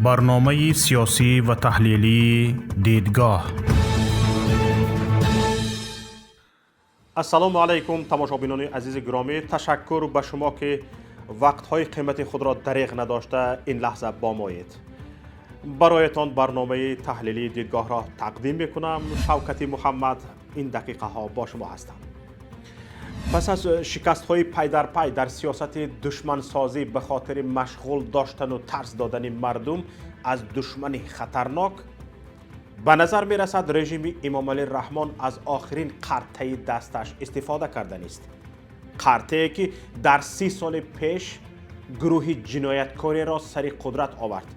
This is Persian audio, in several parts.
برنامه سیاسی و تحلیلی دیدگاه. السلام علیکم تماشابینان عزیز گرامی، تشکر به شما که وقتهای قیمتی خود را دریغ نداشته این لحظه با مایید. برایتان برنامه تحلیلی دیدگاه را تقدیم میکنم. شوکتی محمد این دقیقه ها با شما هستم. پس از شکست های پی در پی در سیاست دشمن سازی به خاطر مشغول داشتن و ترس دادن مردم از دشمن خطرناک، به نظر می رسد رژیم امام علی رحمان از آخرین قرطه دستش استفاده کردن است. قرطه‌ای که در 30 سال پیش گروه جنایتکاری را سر قدرت آورد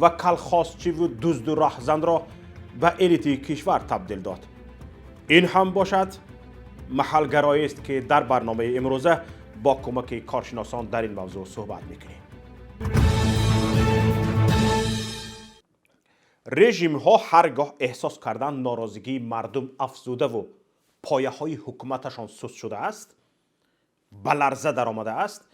و کلخاسچی و دزد و راهزن را به الیت کشور تبدیل داد. این هم باشد محلگرایی است که در برنامه امروزه با کمک کارشناسان در این موضوع صحبت میکنیم. رژیم ها هرگاه احساس کردن ناراضگی مردم افزوده و پایه های حکومتشان سست شده است، به لرزه در آمده است،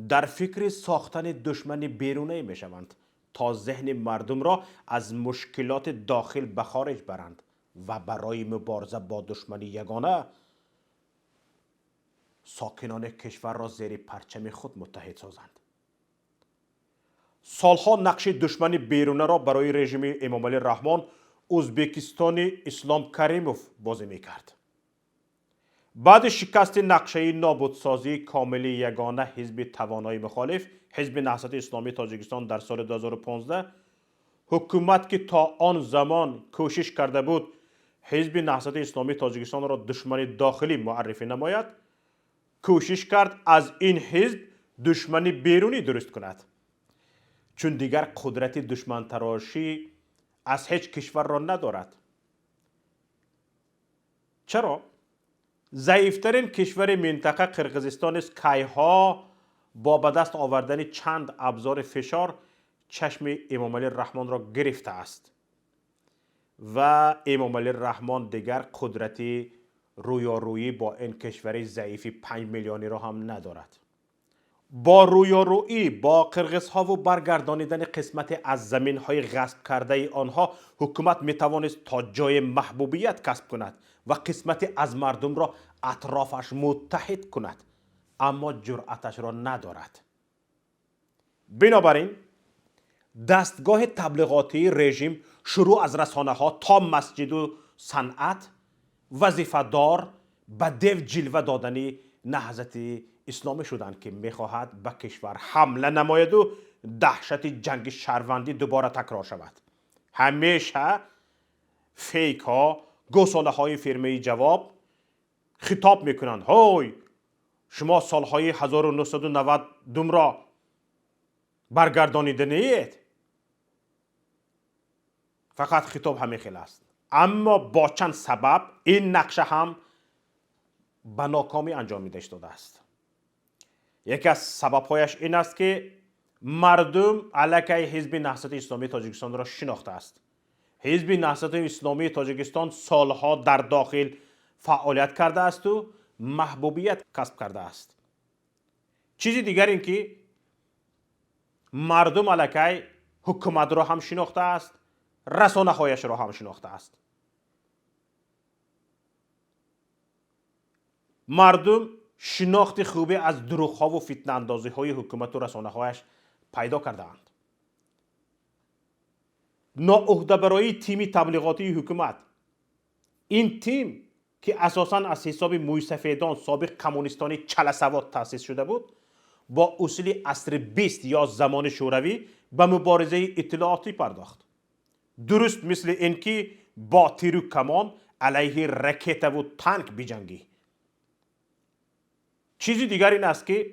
در فکر ساختن دشمن بیرونی می شوند تا ذهن مردم را از مشکلات داخل به خارج برند و برای مبارزه با دشمن یگانه ساکنان کشور را زیر پرچم خود متحد سازند. سالها نقش دشمن بیرونه را برای رژیم امام علی رحمان ازبکستان اسلام کریموف بازی میکرد. بعد شکست نقشه نابودسازی کامل یگانه حزب توانای مخالف، حزب نهضت اسلامی تاجیکستان در سال 2015، حکومت که تا آن زمان کوشش کرده بود حزب نهضت اسلامی تاجیکستان را دشمن داخلی معرفی نماید، کوشش کرد از این حزب دشمن بیرونی درست کند، چون دیگر قدرت دشمن تراشی از هیچ کشور را ندارد. چرا؟ ضعیفترین کشور منطقه قرقیزستان است که ها با به دست آوردن چند ابزار فشار چشم امام علی رحمان را گرفته است و امام علی رحمان دیگر قدرتی رویارویی با این کشور ضعیف 5 میلیونی را هم ندارد. با رویارویی با قرقیزها و برگردانیدن قسمت از زمین‌های غصب کرده آنها، حکومت می‌توانست تا جای محبوبیت کسب کند و قسمت از مردم را اطرافش متحد کند، اما جرأتش را ندارد. بنابراین دستگاه تبلیغاتی رژیم شروع از رسانه‌ها تا مسجد و صنعت وظیفه‌دار به دیو جلوه دادن نهضت اسلامی شدند که میخواهد به کشور حمله نماید و دهشت جنگ شهروندی دوباره تکرار شود. همیشه فیک ها، گوساله های فرمه جواب خطاب میکنند: هوی شما سالهای 1990 را برگردانیده نیست. فقط خطاب همین خیلی است، اما با چند سبب این نقشه هم به ناکامی انجامیده شده است. یکی از سبب‌هایش این است که مردم علیه حزب نهضت اسلامی تاجیکستان را شناخته است. حزب نهضت اسلامی تاجیکستان سالها در داخل فعالیت کرده است و محبوبیت کسب کرده است. چیزی دیگر این که مردم علیه حکومت را هم شناخته است، رسانه‌هایش را هم شناخته است. مردم شناخت خوبی از دروغ‌ها و فتنه اندازی‌های حکومت و رسانه‌هایش پیدا کرده‌اند. ناعهده برای تیم تبلیغاتی حکومت، این تیم که اساساً از حساب مویسفیدان سابق کمونیستان چلسواد تأسیس شده بود، با اصول عصر 20 یا زمان شوروی به مبارزه اطلاعاتی پرداخت. درست مثل اینکه با تیر و کمان علیه راکت و تانک بجنگی. چیزی دیگر این است که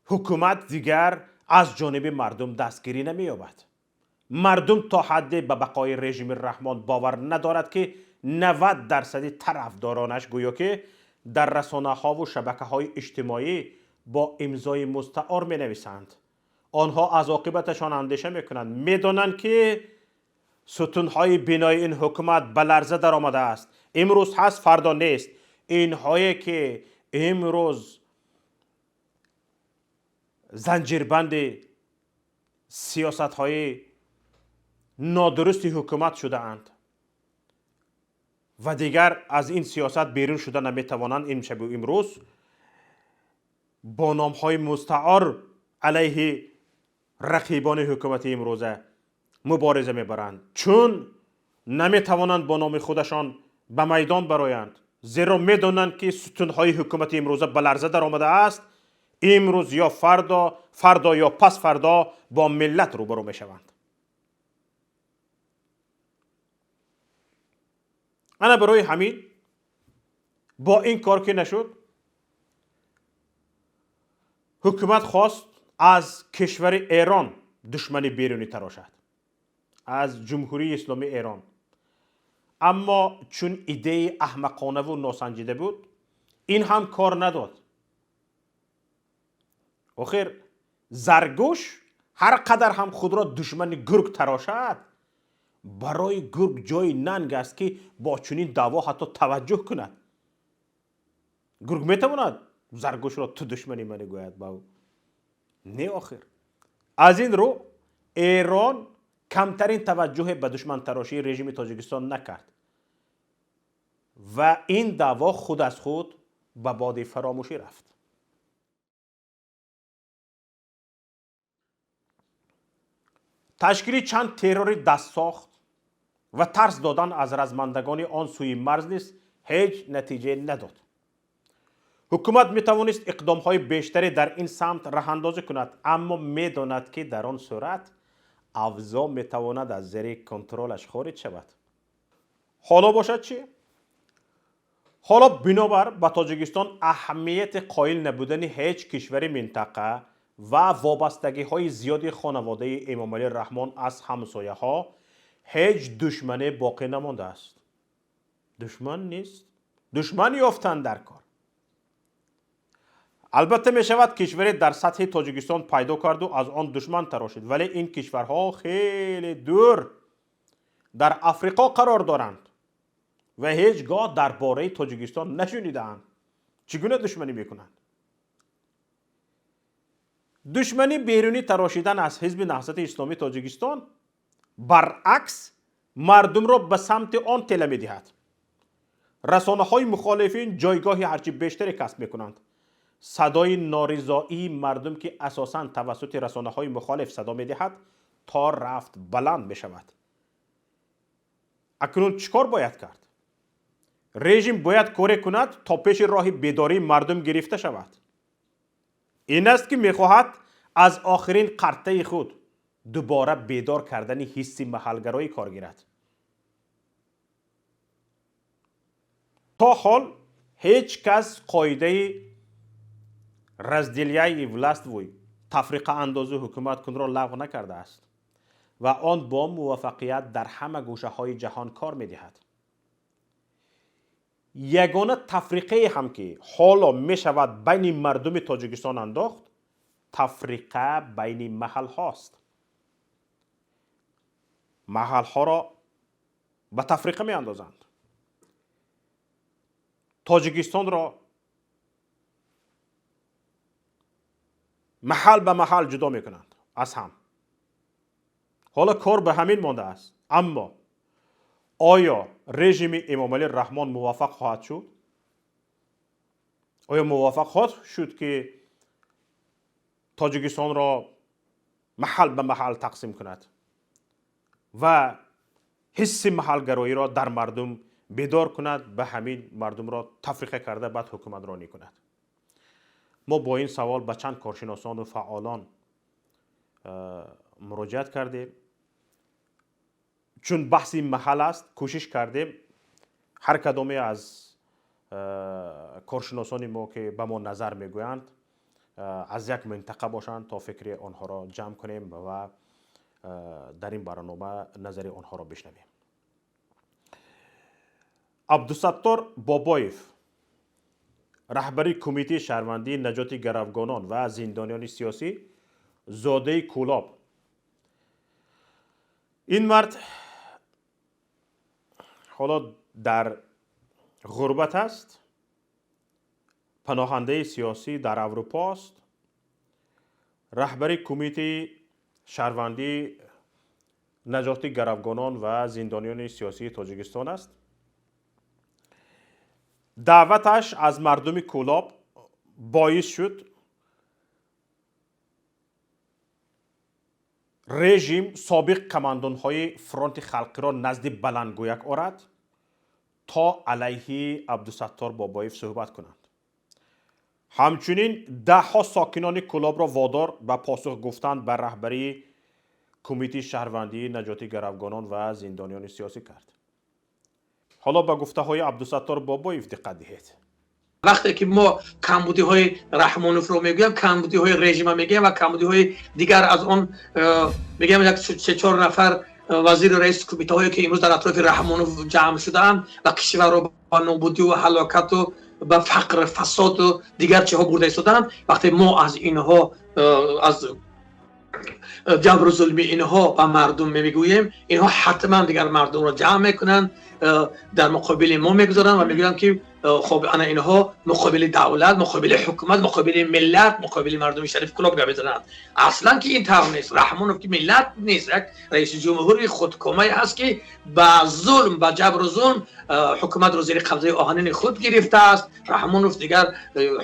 حکومت دیگر از جانب مردم دستگیری نمی‌یابد. مردم تا حدی به بقای رژیم رحمان باور ندارد که 90% طرفدارانش گویا که در رسانه‌ها و شبکه‌های اجتماعی با امضای مستعار می‌نویسند. آنها از عاقبتشان اندیشه می‌کنند، می‌دانند که ستون‌های بنای این حکومت به لرزه در آمده است. امروز هست فردا نیست. اینهایی که امروز زنجیربند سیاست های نادرستی حکومت شده اند و دیگر از این سیاست بیرون شده نمیتوانند. این شب و امروز با نام های مستعار علیه رقیبان حکومت امروزه مبارزه میبرند، چون نمیتوانند با نام خودشان به میدان برایند، زیرا میدانند که ستونهای حکومت امروزه به لرزه در آمده است. امروز یا فردا یا پس فردا با ملت روبرو میشوند. انا برای همین با این کار که نشد، حکومت خواست از کشور ایران دشمنی بیرونی تراشد، از جمهوری اسلامی ایران. اما چون ایده احمقانه و ناسنجیده بود، این هم کار نداد. آخر زرگوش هر قدر هم خود را دشمن گرگ تراشد، برای گرگ جای ننگ است که با چنین دعوا حتی توجه کند. گرگ میتواند زرگوش را تو دشمنی من گوید با او؟ نه. آخر از این رو ایران کمترین توجه به دشمن تراشی رژیم تاجیکستان نکرد و این دعوا خود از خود به باد فراموشی رفت. تشکیل چند تروری دست ساخت و ترس دادن از رزمندگان آن سوی مرز نیز هیچ نتیجه نداد. حکومت می توانست اقدام های بیشتری در این سمت راه اندازی کند، اما می داند که در آن صورت اوضاع می تواند از زیر کنترلش خارج شود. حالا باشد چی؟ حالا بنابر به تاجیکستان اهمیت قائل نبودن هیچ کشور منطقه و وابستگی های زیادی خانواده امام علی رحمان از همسایه ها، هیچ دشمنی باقی نمانده است. دشمن نیست، دشمن یافتن در کار. البته می شود کشوری در سطح تاجیکستان پیدا کرد و از آن دشمن تراشید، ولی این کشورها خیلی دور در افریقا قرار دارند و هیچگاه درباره تاجیکستان نشنیدند. چگونه دشمنی میکنند؟ دشمنی بیرونی تراشیدن از حزب نهضت اسلامی تاجیکستان برعکس مردم را به سمت آن تله میدهد. رسانه های مخالفین جایگاهی هرچی بیشتری کسب میکنند. صدای نارضایی مردم که اساساً توسط رسانه های مخالف صدا میدهد تا رفت بلند بشود. اکنون چیکار باید کرد؟ رژیم باید کاری کند تا پیش راه بیداری مردم گرفته شود. این است که میخواهد از آخرین قرطه خود دوباره بیدار کردن حس محلگرایی کار گیرد. تا حال هیچ کس قاعده رزدیلیای ولستوی تفریقه اندازی حکومت کن را لغو نکرده است و آن با موفقیت در همه گوشه های جهان کار میدهد. یگانه تفریقه هم که حالا می شود بین مردم تاجیکستان انداخت، تفریقه بین محل هاست. محل ها را به تفریقه می اندازند. تاجیکستان را محل به محل جدا می کنند از هم. حالا کار به همین مانده است. اما آیا رژیم امام علی رحمان موفق خواهد شد؟ آیا موفق خواهد شد که تاجیکستان را محل به محل تقسیم کند و حس محلگرایی را در مردم بیدار کند، به همین مردم را تفریقه کرده بعد حکومت رانی کند؟ ما با این سوال به چند کارشناسان و فعالان مراجعت کردیم. چون بحثی محل است، کوشش کردیم هر کدامی از کارشناسان ما که به ما نظر میگویند از یک منطقه باشند تا فکر آنها را جمع کنیم و در این برنامه نظر آنها را بشنویم. عبدالستار بابایف، رهبری کمیته شهروندی نجات گروگانان و زندانیان سیاسی، زاده کولاب. این مرد حالا در غربت است، پناهنده سیاسی در اروپا است. رهبری کمیته شهروندی نجات گروگانان و زندانیان سیاسی تاجیکستان است. دعوتش از مردم کولاب باعث شد رژیم سابق کماندانهای فرانت خلقی را نزد بلندگویک آورد تا علیه عبدالستار بابایف صحبت کنند. همچنین ده ها ساکنان کولاب را وادار به پاسخ گفتن بر رهبری کمیته شهروندی نجات گروگانان و زندانیان سیاسی کرد. حالا به گفته های عبدالستار بابایف دقت دهید. وقتی که ما کمبودی های رحمانوف رو میگویم، کمبودی های رژیم میگیم و کمبودی های دیگر از اون میگیم یک 3-4 نفر وزیر رئیس کمیته هایی که امروز در اطراف رحمانوف جمع شدن و کشور رو با نابودی و هلاکت و به فقر فساد و دیگر چه ها برده ایستادن، وقتی ما از اینها از جبر و ظلم اینها به مردم میگوییم، اینها حتما دیگر مردم رو جمع میکنن، در مقابل ما میگذارن و میگویند که خب انا اینها مقابل دولت، مقابل حکومت، مقابل ملت، مقابل مردم شریف کلاب میزنند. اصلا که این طور نیست. رحمانوف که ملت نیست، یک رئیس جمهوری خودکامه هست که با ظلم، با جبر و ظلم حکومت رو زیر قبضه آهنین خود گرفته است. رحمانوف دیگر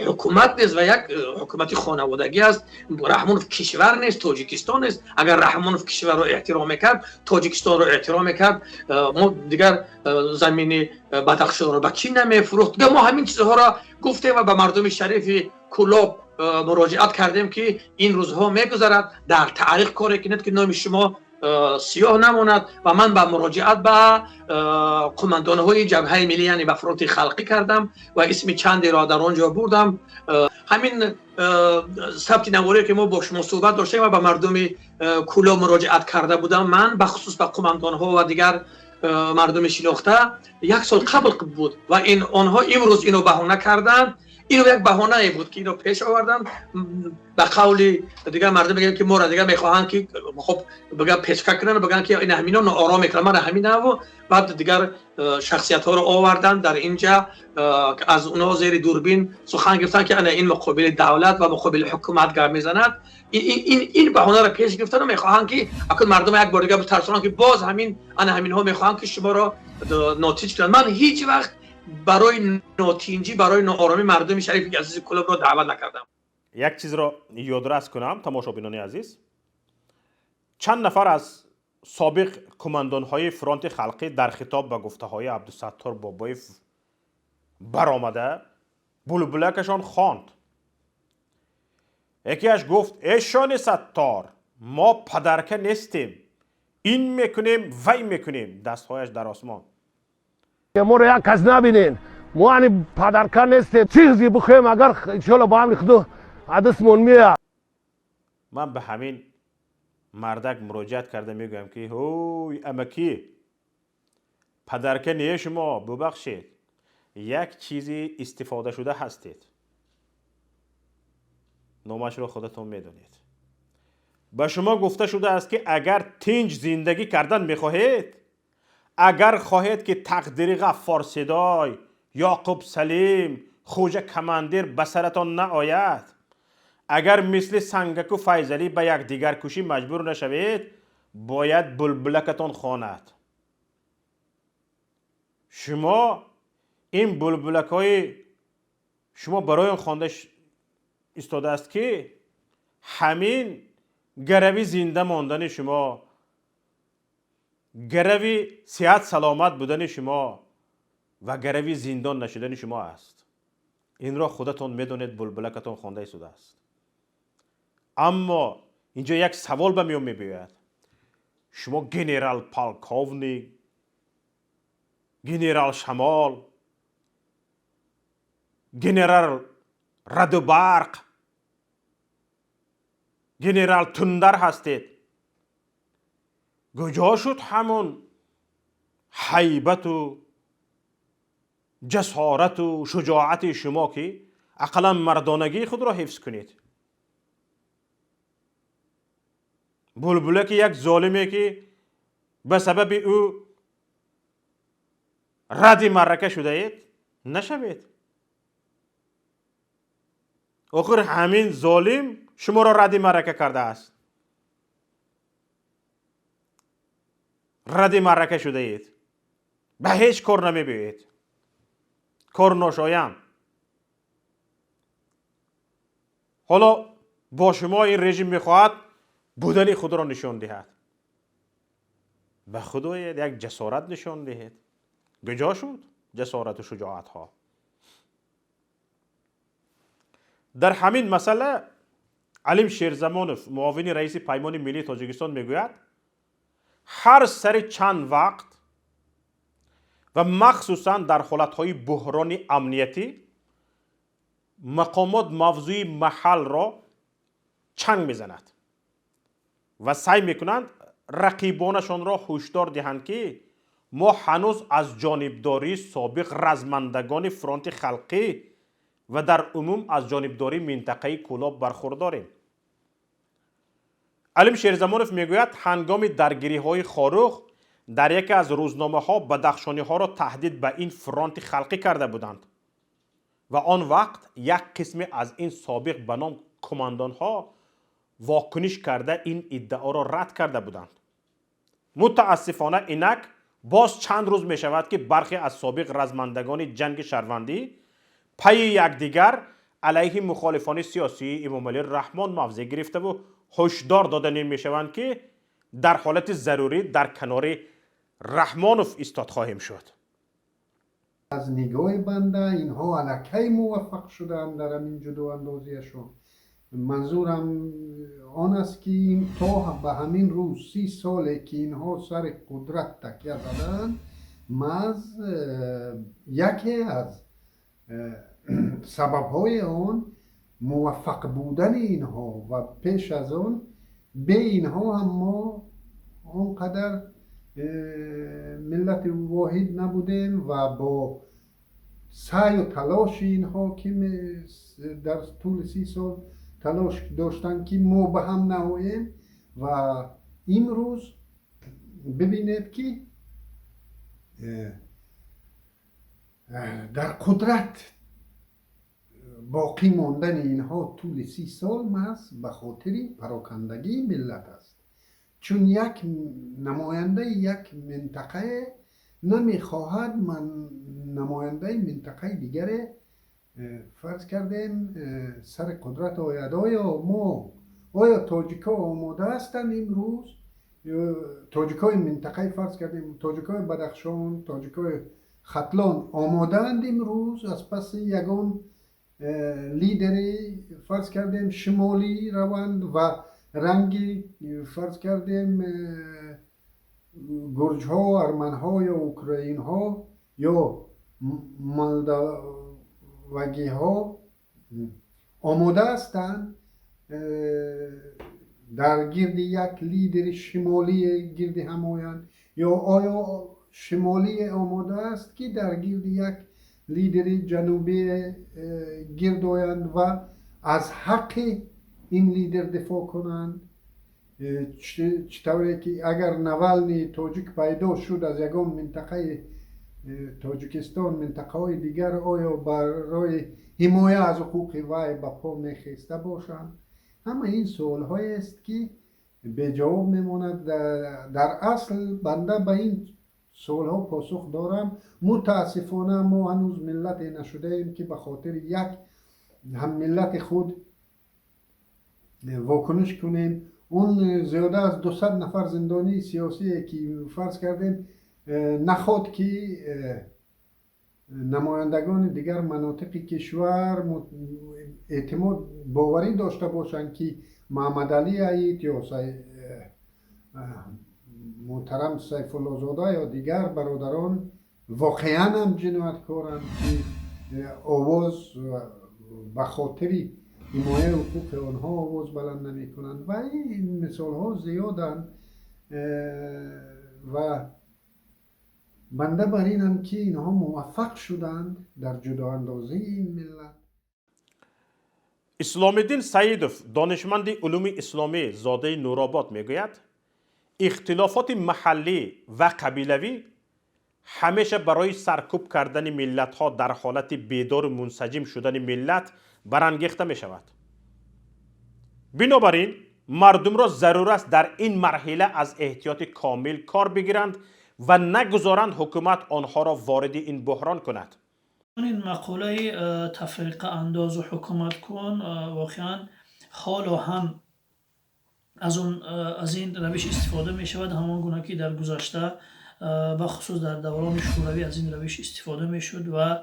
حکومت نیست و یک حکومت خانوادگی است. رحمانوف کشور نیست، تاجیکستان است. اگر رحمانوف کشور رو احترام میکرد، تاجیکستان رو احترام میکرد، ما دیگر زمین بدخشان رو به چین نمیفروخت. دیگه ما همین چیزها را گفتیم و به مردم شریف کولاب مراجعت کردیم که این روزها میگذرد، در تاریخ کاری کنید که نام شما سیاه نماند و من با مراجعت به قماندان های جبهه ملی یعنی به فرانت خلقی کردم و اسم چندی را در آنجا بردم. همین ثبت نواری که ما با شما صحبت داشتیم و به مردم کولاب مراجعت کرده بودم، من به خصوص به قماندان ها و دیگر مردم شناخته 1 سال قبل بود و آنها امروز اینو بهانه کردن. اینو یک بهانه بود که اینو پیش آوردن به قول دیگر مردم میگن که ما را دیگر میخواهند که خب بگن پیشکش کنن، بگن که این همینا ناآرام میکنن. من همین و بعد دیگر شخصیت ها رو آوردن در اینجا، از اونها زیر دوربین سخن گفتن که انا این مقابل دولت و مقابل حکومت گپ میزند. این بهانه را پیش گرفتن و میخواهند که اگر مردم یک بار دیگه بترسونن که باز همین ها میخواهند که شما را ناتیج کنن. من هیچ وقت برای ناتینجی، برای ناآرامی مردم شریف عزیز کولاب را دعوت نکردم. یک چیز را یادرس کنم تماشابینان عزیز، چند نفر از سابق کماندانهای فرانت خلقی در خطاب به گفته های عبدالستار بابایف برآمده بلبلکشان خواند. یکیش گفت ایشان ستار، ما پدرکه نیستیم، این میکنیم وی میکنیم، دستهایش در آسمان. ما رو یک کس نبینین، ما یعنی پدرکه نیستیم، چیزی بخویم اگر انشاءالله با هم خدا عدسمون میاد. من به همین مردک مراجعت کرده میگویم که هوی امکی پدرکه نیه شما، ببخشید یک چیزی استفاده شده هستید، نامش را خودتون میدونید. به شما گفته شده است که اگر تنج زندگی کردن میخواهید، اگر خواهید که تقدیر غفار صدای، یعقوب سلیم، خوجه کماندیر به سرتان نآید، اگر مثل سنگک و فیضلی به یک دیگر کشی مجبور نشوید، باید بلبلکتان خواند. شما این بلبلک های شما برای آن خوانده استاده است که همین گروی زنده ماندن شما، گروی صحت سلامت بودن شما و گروی زندان نشدن شما است. این را خودتون میدونید، بلبلکتون خوانده استاده است. اما اینجا یک سوال به میون میباید، شما گنرال پالکوونیک، گنرال شمال، گنرال ردوبرق، گنرال تندر هستید. کجا شد همون هیبت و جسارت و شجاعت شما که اقلا مردانگی خود را حفظ کنید؟ بلبلک یک ظالمی که به سبب او رد معرکه شده اید نشوید. آخر همین ظالم شما را رد معرکه کرده است. رد معرکه شده اید، به هیچ کار نمی بیایید، کار ناشایان. حالا با شما این رژیم میخواهد بودن خود را نشان دهد. به خدای یک جسارت نشان دهید. بجا شد جسارت و شجاعت ها. در همین مسئله علیم شیرزمانوف معاون رئیس پیمان ملی تاجیکستان میگوید هر سر چند وقت و مخصوصا در حالتهای بحران امنیتی مقامات موضوع محل را چنگ میزند و سعی میکنند رقیبانشان را هشدار دهند که ما هنوز از جانبداری سابق رزمندگان فرانت خلقی و در عموم از جانبداری منطقه کلاب برخورداریم. علیم شیرزمانوف میگوید هنگام درگیری های خاروخ در یکی از روزنامه ها بدخشانی ها را تهدید به این فرانت خلقی کرده بودند و آن وقت یک قسم از این سابق به نام کماندان ها واکنش کرده این ادعا را رد کرده بودند. متاسفانه اینک باز چند روز می شود که برخی از سابق رزمندگان جنگ شهروندی پی یکدیگر علیه مخالفان سیاسی امام علی رحمان موضع گرفته و هشدار داده می شوند که در حالت ضروری در کنار رحمانوف ایستاد خواهیم شد. از نگاه بنده اینها الکی موفق شدن در همین جدو اندازیشون. منظورم آن است که تا به همین روز 30 ساله که اینها سر قدرت تکیه زدن، محض یکی از سببهای آن موفق بودن اینها و پیش از آن به اینها هم ما آنقدر ملت واحد نبودیم و با سعی و تلاش اینها که در طول 30 سال تلاش داشتن که ما به هم نهاییم و امروز ببینید که در قدرت باقی ماندن اینها طول 30 سال محض به خاطر پراکندگی ملت است. چون یک نماینده یک منطقه نمیخواهد من نماینده منطقه دیگر فرض کردیم سر قدرت آید. آیا تاجیکا آماده هستند امروز؟ تاجیکای منطقه فرض کردیم تاجیکای بدخشان، تاجیکای ختلان آماده اند امروز از پس یگان لیدری فرض کردیم شمالی روند و رنگی فرض کردیم گرج ها، ارمن ها یا اوکراین ها یا مولداوی ها آماده هستند در گرد یک لیدر شمالی گرد همایند، یا آیا شمالی آماده است که در گرد یک لیدر جنوبی گرد آیند و از حق این لیدر دفاع کنند؟ چطوری که اگر نوالنی تاجیک پیدا شد از یگان منطقه تاجیکستان منطقه های دیگر، آیا برای حمایت از حقوق وی به پا میخیسته باشند؟ همه این سوال های است که به جواب میماند. در اصل بنده به این سوال ها پاسخ دارم. متاسفانه ما هنوز ملت نشده ایم که به خاطر یک هم ملت خود واکنش کنیم. اون زیاده از 200 نفر زندانی سیاسی که فرض کردیم نخواد که نمایندگان دیگر مناطق کشور اعتماد باوری داشته باشند که محمد علی عید یا محترم سیف الله زاده یا دیگر برادران واقعا هم جنایتکارند که آواز به خاطر حمایت حقوق آنها آواز بلند نمی کنند و این مثال ها زیادند و بنده بر اینم که اینها موفق شدند در جدا اندازی این ملت. اسلام الدین سعیدوف دانشمند علوم اسلامی زاده نورآباد میگوید اختلافات محلی و قبیلوی همیشه برای سرکوب کردن ملت ها در حالت بیدار و منسجم شدن ملت برانگیخته می شود. بنابراین مردم را ضرور است در این مرحله از احتیاط کامل کار بگیرند و نگذارند حکومت آنها را وارد این بحران کند. این مقوله تفریق انداز و حکومت کن واقعا حال و هم از این روش استفاده می شود، همان گونه که در گذشته بخصوص در دوران شوروی از این روش استفاده می شد و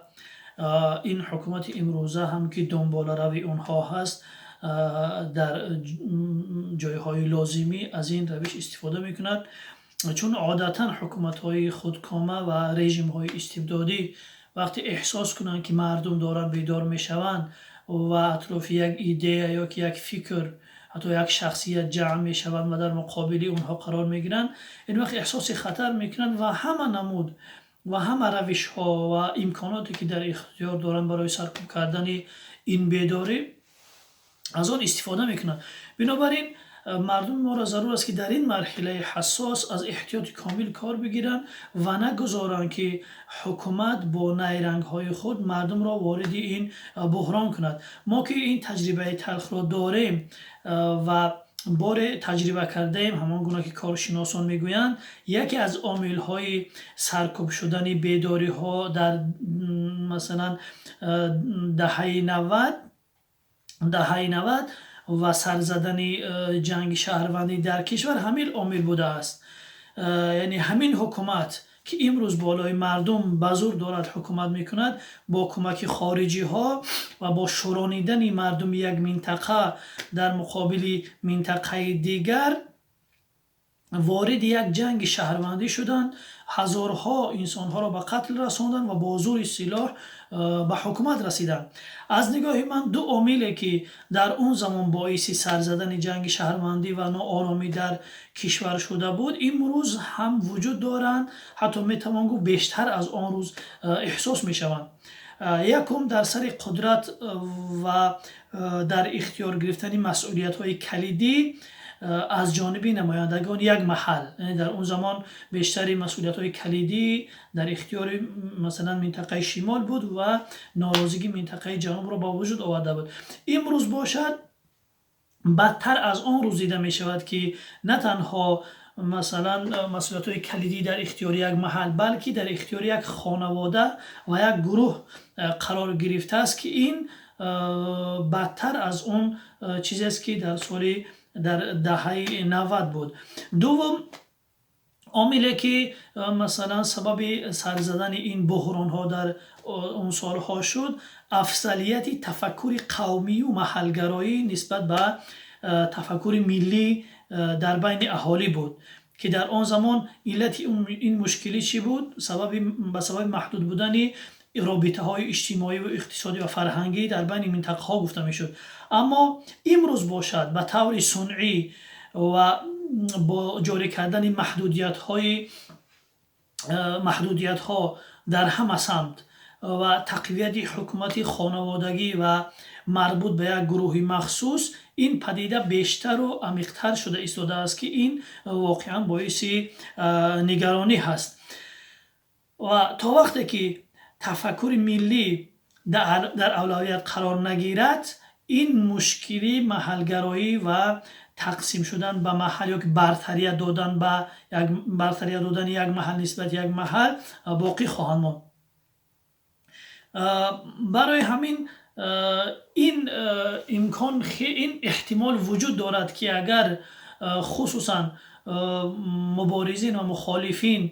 این حکومت امروزه هم که دنبال روی اونها هست در جایهای لازمی از این روش استفاده می کند، چون عادتا حکومت های خودکامه و رژیم های استبدادی وقتی احساس کنند که مردم دارن بیدار می شوند و اطراف یک ایده یا یک فکر حتی یک شخصیت جمع می شوند و در مقابل اونها قرار می گیرند، این وقت احساس خطر می کنند و همه نمود و همه روش ها و امکاناتی که در اختیار دارند برای سرکوب کردن این بیداری از آن استفاده می کنند. بنابراین مردم ما را ضرور است که در این مرحله حساس از احتیاط کامل کار بگیرند و نگذارند که حکومت با نیرنگ های خود مردم را وارد این بحران کند. ما که این تجربه تلخ را داریم و بار تجربه کردیم، همان گونه که کارشناسان میگویند یکی از عامل های سرکوب شدن بیداری ها در مثلا دهه 90 و سرزدن جنگ شهروندی در کشور همین عامل بوده است. یعنی همین حکومت که امروز بالای مردم به زور دارد حکومت میکند، با کمک خارجی ها و با شورانیدن مردم یک منطقه در مقابل منطقه دیگر وارد یک جنگ شهروندی شدند، هزارها انسانها را به قتل رساندند و با زور سلاح به حکومت رسیدند. از نگاه من دو عاملی که در اون زمان باعث سر زدن جنگ شهروندی و ناآرامی در کشور شده بود امروز هم وجود دارند، حتی میتوان گفت بیشتر از آن روز احساس میشوند. یکم در سر قدرت و در اختیار گرفتن مسئولیت های کلیدی از جانب نمایندگان یک محل، یعنی در اون زمان بیشتری مسئولیت های کلیدی در اختیار مثلا منطقه شمال بود و ناراضگی منطقه جنوب را با وجود آورده بود. امروز باشد بدتر از آن روز دیده می شود که نه تنها مثلا مسئولیت های کلیدی در اختیار یک محل بلکه در اختیار یک خانواده و یک گروه قرار گرفته است که این بدتر از اون چیزی است که در دهه 90 بود. دوم عاملی که مثلا سبب سر زدن این بحران ها در اون سالها شد افضلیت تفکر قومی و محلگرایی نسبت به تفکر ملی در بین اهالی بود که در آن زمان علت این مشکلی چی بود؟ به سبب محدود بودن رابطه های اجتماعی و اقتصادی و فرهنگی در بین منطقه ها گفته می شد. اما امروز باشد به طور صنعی و با جاری کردن محدودیت ها در همه سمت و تقویت حکومت خانوادگی و مربوط به یک گروه مخصوص، این پدیده بیشتر و عمیق‌تر شده ایستاده است که این واقعا باعث نگرانی هست. و تا وقتی که تفکر ملی در اولویت قرار نگیرد این مشکلی محلگرایی و تقسیم شدن به محل یا برتری دادن یک محل نسبت یک محل باقی خواهند ماند. برای همین این احتمال وجود دارد که اگر خصوصا مبارزین و مخالفین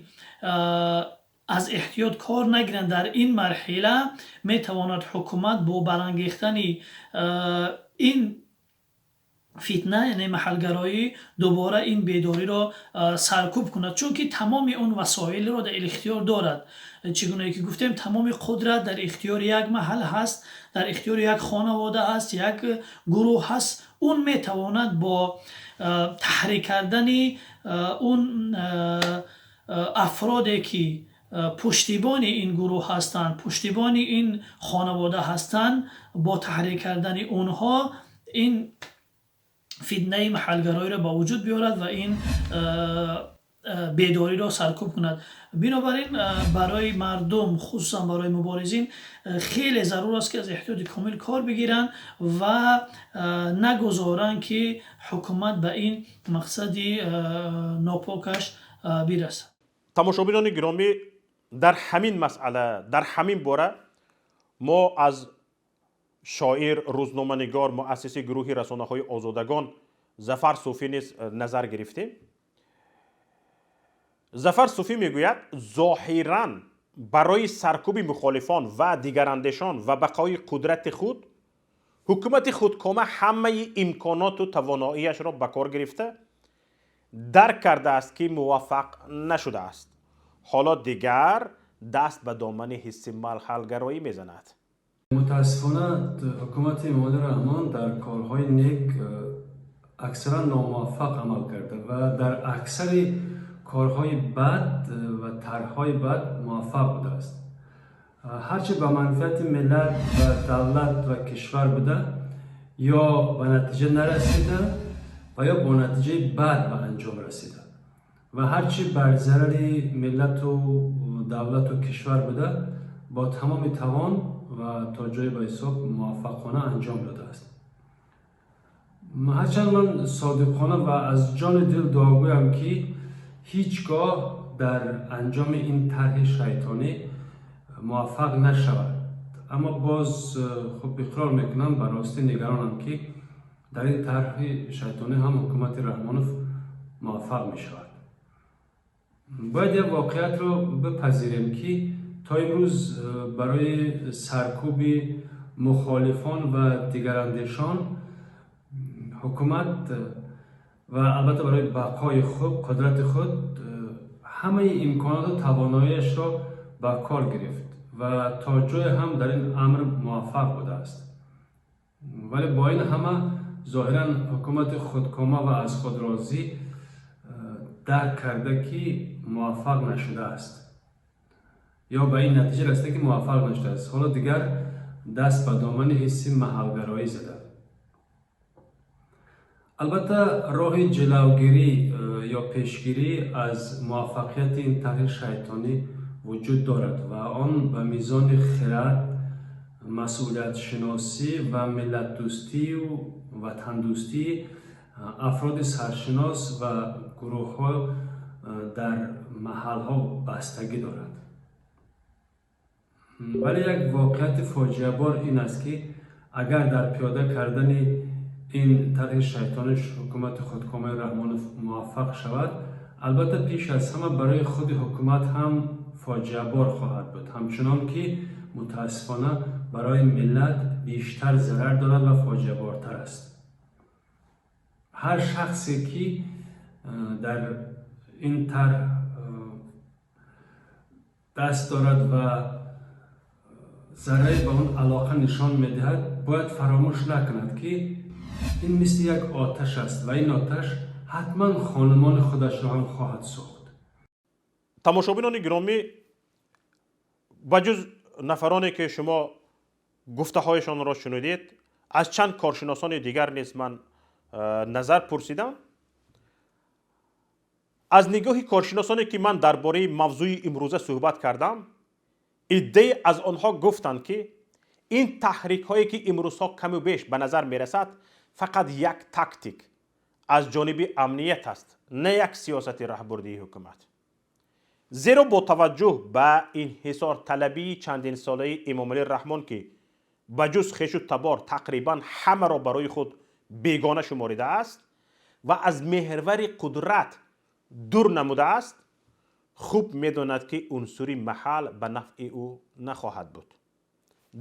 از احتیاط کار نگیرند در این مرحله میتواند حکومت با برانگیختن این فتنه یعنی محلگرایی دوباره این بیداری را سرکوب کند، چون که تمام اون وسایل را در اختیار دارد. چگونه که گفتیم تمام قدرت در اختیار یک محل هست، در اختیار یک خانواده هست، یک گروه هست. اون میتواند با تحریک کردن اون افرادی که پشتیبان این گروه هستند، پشتیبان این خانواده هستند، با تحریک کردن اونها این فتنه محلگرایی را با وجود بیارد و این بیداری را سرکوب کند. بنابراین برای مردم خصوصا برای مبارزین خیلی ضرور است که از احتیاط کامل کار بگیرن و نگذارن که حکومت به این مقصد ناپاکش برسد. تماشابینان گرامی، در همین مسئله، در همین باره ما از شاعر، روزنامه‌نگار، مؤسس گروه رسانه‌های آزادگان ظفر صوفی نیز نظر گرفتیم. ظفر صوفی میگوید ظاهراً برای سرکوب مخالفان و دیگراندیشان و بقای قدرت خود، حکومت خودکامه همه امکانات و تواناییش را به کار گرفته، درک کرده است که موفق نشده است. حالا دیگر دست به دامن حس ملحلگرایی میزند. متاسفانه حکومت امام رحمان در کارهای نیک اکثرا ناموفق عمل کرده و در اکثر کارهای بد و طرحهای بد موفق بوده است. هرچه به منفعت ملت و دولت و کشور بوده یا به نتیجه نرسیده و یا با نتیجه بد به انجام رسیده و هرچی بر ضرر ملت و دولت و کشور بوده با تمام توان و تا جای به حساب موفقانه انجام داده است. هرچند من صادقانه و از جان دل دعاگویم که هیچگاه در انجام این طرح شیطانی موفق نشود، اما باز خب اقرار میکنم بر راستی نگرانم که در این طرح شیطانی هم حکومت رحمانوف موفق میشود. باید یک واقعیت رو بپذیریم که تا امروز برای سرکوب مخالفان و دیگراندیشان حکومت و البته برای بقای خود، قدرت خود، همه امکانات و تواناییش را به کار گرفت و تا جای هم در این امر موفق بوده است. ولی با این همه ظاهرا حکومت خودکامه و از خود راضی درک کرده که موفق نشده است یا به این نتیجه رسیده که موفق نشده است. حالا دیگر دست به دامن حس محلگرایی زده. البته راه جلوگیری یا پیشگیری از موفقیت این طرح شیطانی وجود دارد و آن به میزان خرد، مسئولیت شناسی و ملت دوستی و وطن دوستی افراد سرشناس و گروه ها در محل ها بستگی دارد. ولی یک واقعیت فاجعه بار این است که اگر در پیاده کردن این طرح شیطانش حکومت خودکامه رحمانوف موفق شود، البته پیش از همه برای خود حکومت هم فاجعه بار خواهد بود، همچنان که متاسفانه برای ملت بیشتر ضرر دارد و فاجعه بارتر است. هر شخصی که در این طرح دست دارد و ضرری به اون علاقه نشان میدهد باید فراموش نکند که این مثل یک آتش است و این آتش حتما خانمان خودش را هم خواهد سوخت. تماشابینان گرامی، بجز نفرانی که شما گفته هایشان را شنیدید، از چند کارشناسان دیگر نیز من نظر پرسیدم. از نگاه کارشناسانی که من درباره موضوع امروزه صحبت کردم، ایده از آنها گفتند که این تحریک هایی که امروزها کم و بیش به نظر می رسد فقط یک تاکتیک از جانب امنیت است، نه یک سیاست رهبردی حکومت. زیرا با توجه به این حصار طلبی چندین ساله امام علی رحمان که بجز خیش و تبار تقریبا همه را برای خود بیگانه شماریده است و از محور قدرت دور نموده است، خوب میداند که عنصری محل به نفع او نخواهد بود.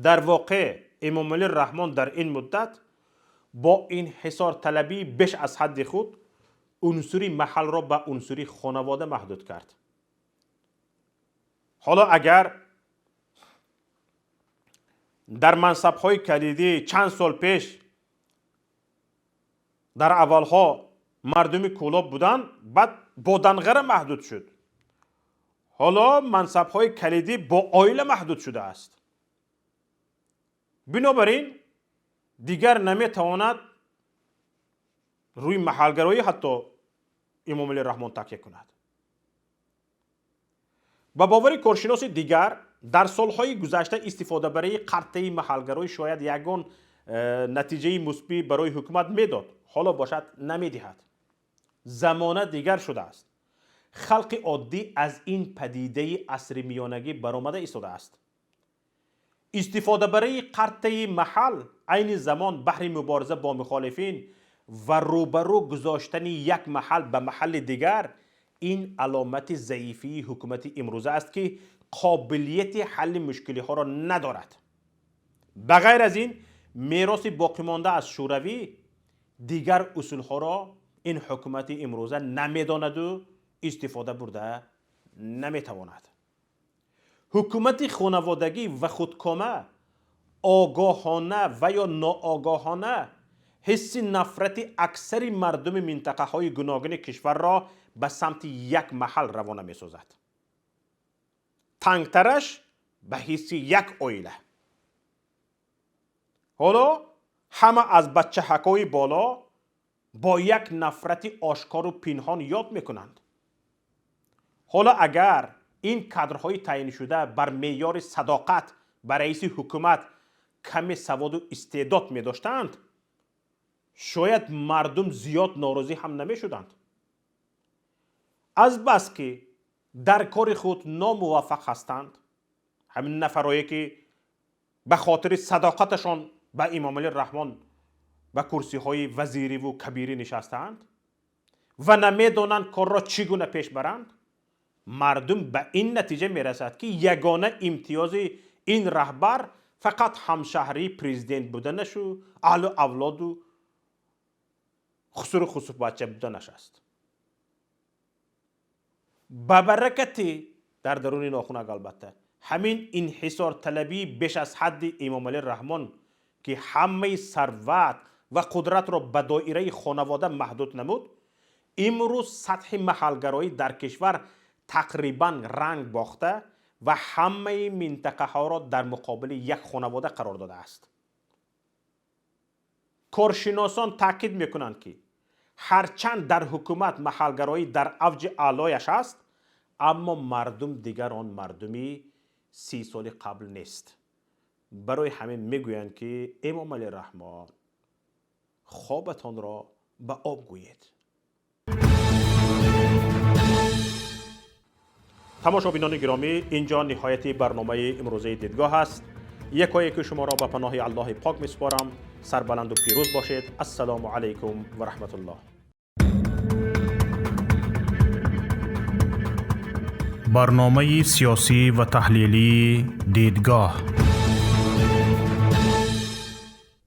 در واقع امام علی رحمان در این مدت با این حصار طلبی بیش از حد خود عنصری محل را به عنصری خانواده محدود کرد. حالا اگر در منصب‌های کلیدی چند سال پیش در اولها مردم کولاب بودن، بعد با دنغره محدود شد، حالا منصب‌های کلیدی با عائله محدود شده است. بنابراین دیگر نمیتواند روی محلگرایی حتی امام علی رحمان تکیه کند. و باور کارشناس دیگر در سالهای گذشته استفاده برای قرطه محلگرای شاید یگان نتیجه مثبت برای حکومت میداد، حالا باشد نمیدهد. زمانه دیگر شده است. خلق عادی از این پدیده عصر میانگی برآمده ایستاده است. استفاده برای قرطه محل عین زمان بهر مبارزه با مخالفین و روبرو گذاشتن یک محل به محل دیگر، این علامت ضعیفی حکومت امروزه است که قابلیت حل مشکلی ها را ندارد. بغیر از این میراث باقی مانده از شوروی دیگر اصول ها را این حکومت امروزه نمیداند و استفاده برده نمیتواند. حکومت خانوادگی و خودکامه آگاهانه و یا ناآگاهانه حس نفرت اکثر مردم منطقه های گوناگون کشور را به سمت یک محل روانه می سازد. تنگترش به حس یک عائله. حالا همه از بچه حکای بالا با یک نفرت آشکار و پنهان یاد می کنند. حالا اگر این کادرهای تعیین شده بر معیار صداقت بر رئیس حکومت کمی سواد و استعداد می داشتند، شاید مردم زیاد ناراضی هم نمی شدند. از بس که در کار خود ناموفق هستند، همین نفرایی که به خاطر صداقتشان به امام علی رحمان به کرسی های وزیری و کبیری نشستند و نمیدانند کار را چگونه پیش برند، مردم به این نتیجه می رسد که یگانه امتیاز این رهبر فقط همشهری پرزیدنت بودنش و اهل و اولاد و خصوص بچه بودنش است. با برکت در درون ناخونک البته همین انحصار طلبی بیش از حد امام علی رحمان که همه ثروت و قدرت را به دایره خانواده محدود نمود، امروز سطح محلگرایی در کشور تقریبا رنگ باخته و همه منطقه ها را در مقابل یک خانواده قرار داده است. کارشناسان تاکید میکنند که هرچند در حکومت محلگرایی در اوج اعلایش است، اما مردم دیگر آن مردمی 30 سال قبل نیست. برای همین میگویند که امام علی رحمان خوابتان را به آب گویید. تماشابینان گرامی، اینجا نهایت برنامه امروزه دیدگاه است. یکایک شما را به پناه الله پاک میسپارم. سربلند و پیروز باشید. السلام علیکم و رحمت الله. برنامه سیاسی و تحلیلی دیدگاه.